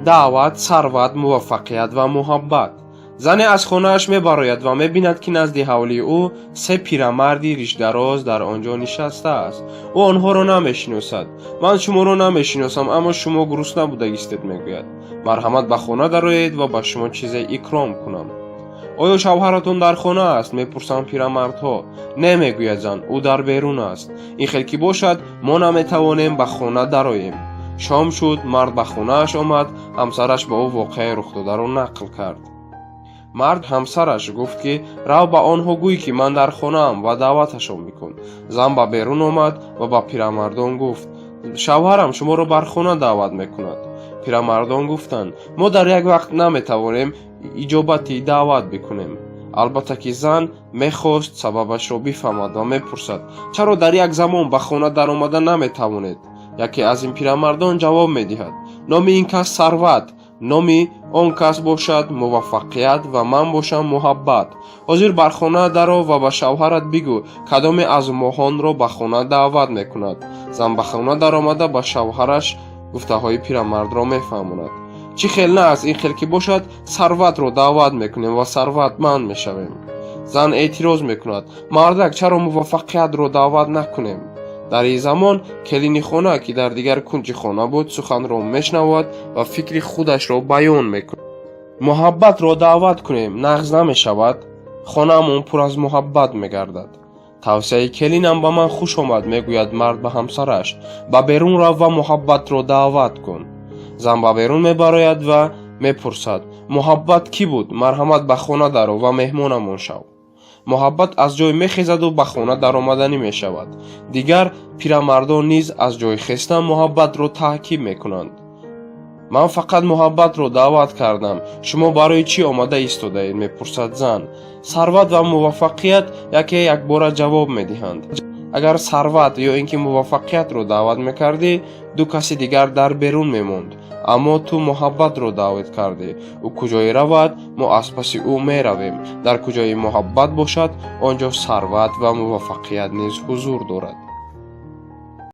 даъват, сарват, муваффақият ва муҳаббат. зане аз хонааш мебарояд ва мебинад ки назди ҳавли ӯ се пирамарди ришдароз дар он ҷо нишастааст. ӯ онҳоро намешиносад. ман шуморо намешиносам, аммо шумо гурусна будагистед, мегӯяд. марҳамат ба хона дароед ва ба шумо чизе икром кунам. оё шавҳаратон дар хона аст? мепурсанд пирамардҳо. не, мегӯяд зан, ӯ дар берун аст. ин хел ки бошад, мо наметавонем ба хона дароем. шом шуд, мард ба хонааш омад, ҳамсараш ба ӯ воқеаи рухдодаро нақл кард. мард ҳамсараш гуфт ки рав ба онҳо гӯй ки ман дар хонаам ва даъваташон бикун. зан ба берун омад ва ба пирамардон гуфт: шавҳарам шуморо бар хона даъват мекунад. пирамардон гуфтанд: мо дар як вақт наметавонем иҷобати даъват бикунем. албатта ки зан мехост сабабашро бифаҳмад ва мепурсад: чаро дар як замон ба хона даромада наметавонед? яке аз ин пирамардон ҷавоб медиҳад: номи ин кас сарват, номи он кас бошад муваффақият ва ман бошам муҳаббат. ҳозир бар хона даро ва ба шавҳарат бигӯ кадоме аз моҳонро ба хона даъват мекунад. зан ба хона даромада ба шавҳараш гуфтаҳои пирамардро мефаҳмонад. чӣ хел на аст? ин хел ки бошад сарватро даъват мекунем ва сарватманд мешавем. зан эътироз мекунад: мардак, чаро муваффақиятро даъват накунем? дар ин замон келини хона ки дар дигар кунҷи хона буд, суханро мешнавад ва фикри худашро баён мекунад. муҳаббатро даъват кунем, нағз намешавад? хонаамон пур аз муҳаббат мегардад. тавсияи келинам ба ман хуш омад, мегӯяд мард ба ҳамсараш. ба берун рав ва муҳаббатро даъват кун. зан ба берун мебарояд ва мепурсад: муҳаббат кӣ буд? марҳамат ба хона даро ва меҳмонамон шав. муҳаббат аз ҷой мехезаду ба хона даромаданӣ мешавад. дигар пирамардон низ аз ҷой хестан муҳаббатро таъкид мекунанд. ман фақат муҳаббатро даъват кардам. шумо барои чӣ омада истодаед? мепурсад зан. сарват ва муваффақият яке якбора ҷавоб медиҳанд. агар сарват ё ин ки муваффақиятро даъват мекардӣ, ду каси дигар дар берун мемонд. аммо ту муҳаббатро даъват кардӣ. ӯ куҷое равад, мо аз паси ӯ меравем. дар куҷое муҳаббат бошад, он ҷо сарват ва муваффақият низ ҳузур дорад.